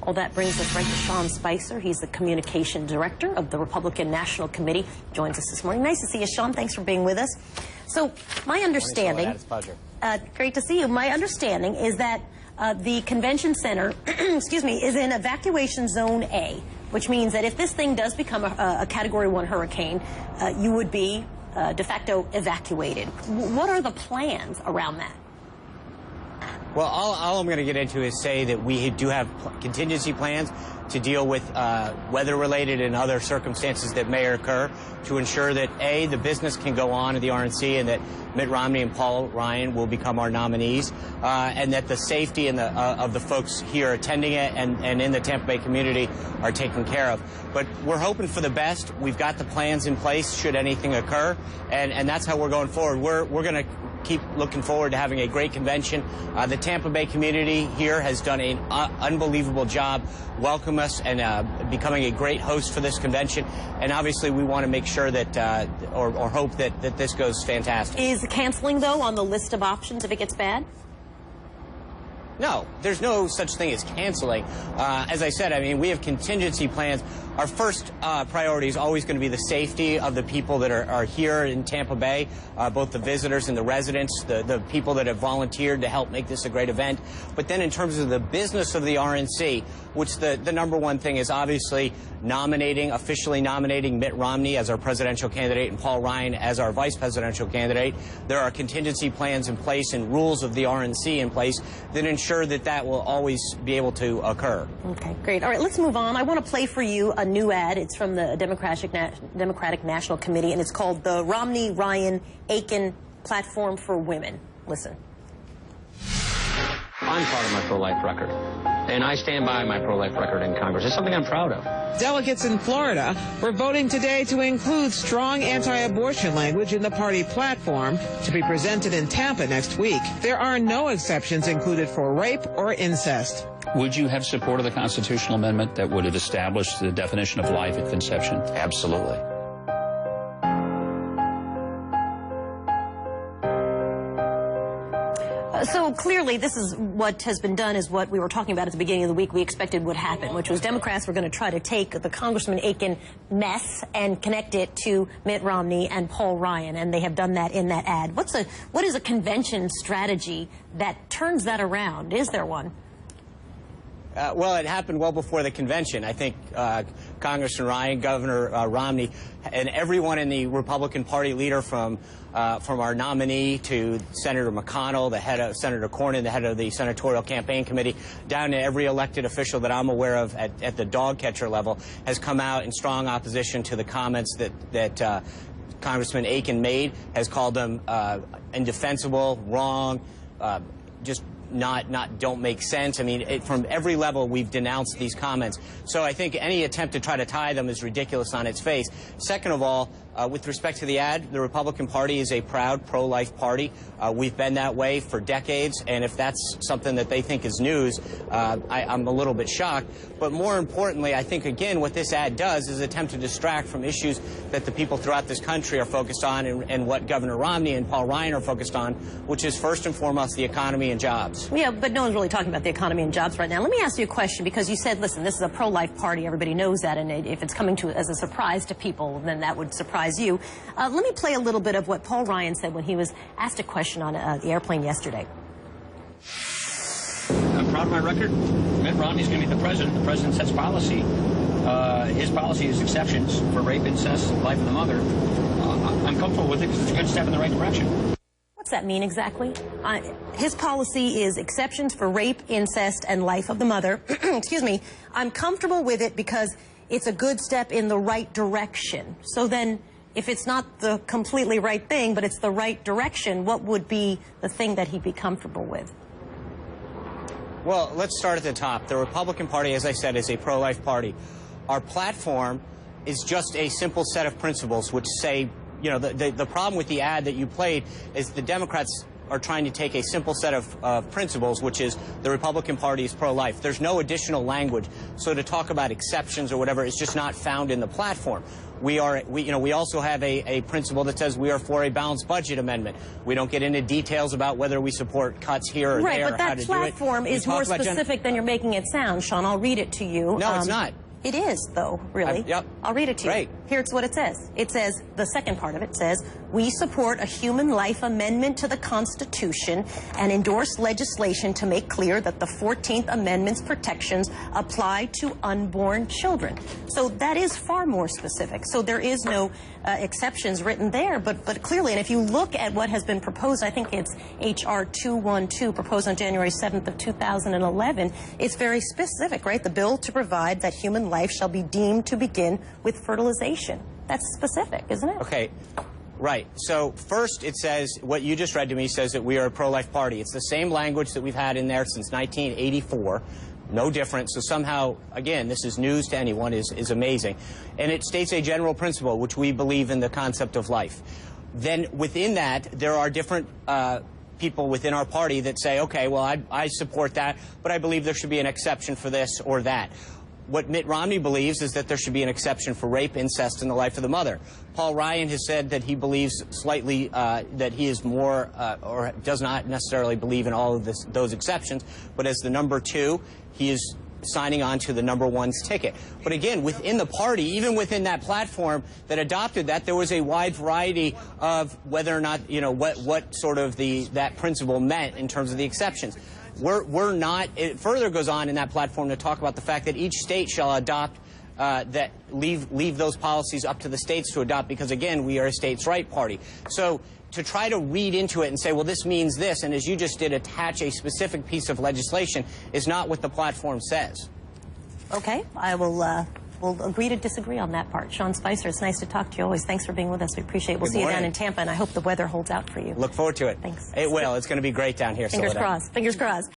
Well, that brings us right to Sean Spicer. He's the communication director of the Republican National Committee. Joins us this morning. Nice to see you, Sean. Thanks for being with us. So, my understanding... It's a pleasure. Great to see you. My understanding is that the convention center, excuse me, is in evacuation zone A, which means that if this thing does become a Category 1 hurricane, you would be de facto evacuated. What are the plans around that? Well, all I'm going to get into is say that we do have contingency plans to deal with weather-related and other circumstances that may occur to ensure that, A, the business can go on at the RNC and that Mitt Romney and Paul Ryan will become our nominees, and that the safety and of the folks here attending it and in the Tampa Bay community are taken care of. But we're hoping for the best. We've got the plans in place should anything occur, and that's how we're going forward. We're going to keep looking forward to having a great convention. The Tampa Bay community here has done an unbelievable job welcoming us and becoming a great host for this convention. And obviously we want to make sure that, or hope that this goes fantastic. Is canceling, though, on the list of options if it gets bad? No, there's no such thing as canceling. As I said, I mean, we have contingency plans. Our first priority is always going to be the safety of the people that are here in Tampa Bay, both the visitors and the residents, the people that have volunteered to help make this a great event. But then in terms of the business of the RNC, which the number one thing is obviously officially nominating Mitt Romney as our presidential candidate and Paul Ryan as our vice presidential candidate, there are contingency plans in place and rules of the RNC in place that ensure that will always be able to occur. Okay, great. All right, let's move on. I want to play for you a new ad. It's from the Democratic National Committee, and it's called the Romney-Ryan-Aiken Platform for Women. Listen. I'm proud of my pro-life record, and I stand by my pro-life record in Congress. It's something I'm proud of. Delegates in Florida were voting today to include strong anti-abortion language in the party platform to be presented in Tampa next week. There are no exceptions included for rape or incest. Would you have support of the constitutional amendment that would have established the definition of life at conception? Absolutely. So clearly this is what has been done, is what we were talking about at the beginning of the week we expected would happen, which was Democrats were going to try to take the Congressman Aiken mess and connect it to Mitt Romney and Paul Ryan, and they have done that in that ad. What is a convention strategy that turns that around? Is there one? Well, it happened well before the convention. I think Congressman Ryan, Governor Romney, and everyone in the Republican Party leader from our nominee to Senator McConnell, the head of Senator Cornyn, the head of the Senatorial Campaign Committee, down to every elected official that I'm aware of at the dog catcher level, has come out in strong opposition to the comments that Congressman Aiken made, has called them indefensible, wrong, just don't make sense. I mean, from every level, we've denounced these comments. So I think any attempt to try to tie them is ridiculous on its face. Second of all, with respect to the ad, the Republican Party is a proud pro-life party. We've been that way for decades, and if that's something that they think is news, I'm a little bit shocked. But more importantly, I think, again, what this ad does is attempt to distract from issues that the people throughout this country are focused on, and what Governor Romney and Paul Ryan are focused on, which is first and foremost the economy and jobs. Yeah, but no one's really talking about the economy and jobs right now. Let me ask you a question, because you said, listen, this is a pro-life party. Everybody knows that, and if it's coming as a surprise to people, then that would surprise you. Let me play a little bit of what Paul Ryan said when he was asked a question on the airplane yesterday. I'm proud of my record. Mitt Romney's going to be the president. The president sets policy. His policy is exceptions for rape, incest, life of the mother. I'm comfortable with it because it's a good step in the right direction. What's that mean exactly? His policy is exceptions for rape, incest, and life of the mother. Excuse me. I'm comfortable with it because it's a good step in the right direction. So then, if it's not the completely right thing, but it's the right direction, what would be the thing that he'd be comfortable with? Well, let's start at the top. The Republican Party, as I said, is a pro-life party. Our platform is just a simple set of principles which say, you know, the problem with the ad that you played is the Democrats are trying to take a simple set of principles, which is the Republican Party is pro-life. There's no additional language. So to talk about exceptions or whatever is just not found in the platform. We also have a principle that says we are for a balanced budget amendment. We don't get into details about whether we support cuts here or right, there. But that platform is more specific than you're making it sound, Sean. I'll read it to you. No, it's not. It is, though, really. Yep. I'll read it to you. Great. Here's what it says. It says, the second part of it says, we support a human life amendment to the Constitution and endorse legislation to make clear that the 14th Amendment's protections apply to unborn children. So that is far more specific. So there is no exceptions written there, but clearly, and if you look at what has been proposed, I think it's H.R. 212, proposed on January 7th of 2011, it's very specific, right? The bill to provide that human life shall be deemed to begin with fertilization. That's specific, isn't it? Okay. Right. So first it says, what you just read to me says that we are a pro-life party. It's the same language that we've had in there since 1984. No different. So somehow, again, this is news to anyone, is amazing. And it states a general principle, which we believe in the concept of life. Then within that, there are different people within our party that say, okay, well, I support that, but I believe there should be an exception for this or that. What Mitt Romney believes is that there should be an exception for rape, incest, and the life of the mother. Paul Ryan has said that he believes slightly that he is more or does not necessarily believe in all of those exceptions, but as the number 2, he is signing on to the number 1's ticket. But again, within the party, even within that platform that adopted that, there was a wide variety of whether or not, you know, what sort of that principle meant in terms of the exceptions. We're not, it further goes on in that platform to talk about the fact that each state shall adopt, leave those policies up to the states to adopt, because again, we are a states' right party. So to try to read into it and say, well, this means this, and as you just did, attach a specific piece of legislation is not what the platform says. Okay, I will we'll agree to disagree on that part. Sean Spicer, it's nice to talk to you always. Thanks for being with us. We appreciate it. We'll see you down in Tampa, and I hope the weather holds out for you. Look forward to it. Thanks. It will. It's going to be great down here. Fingers crossed. Fingers crossed.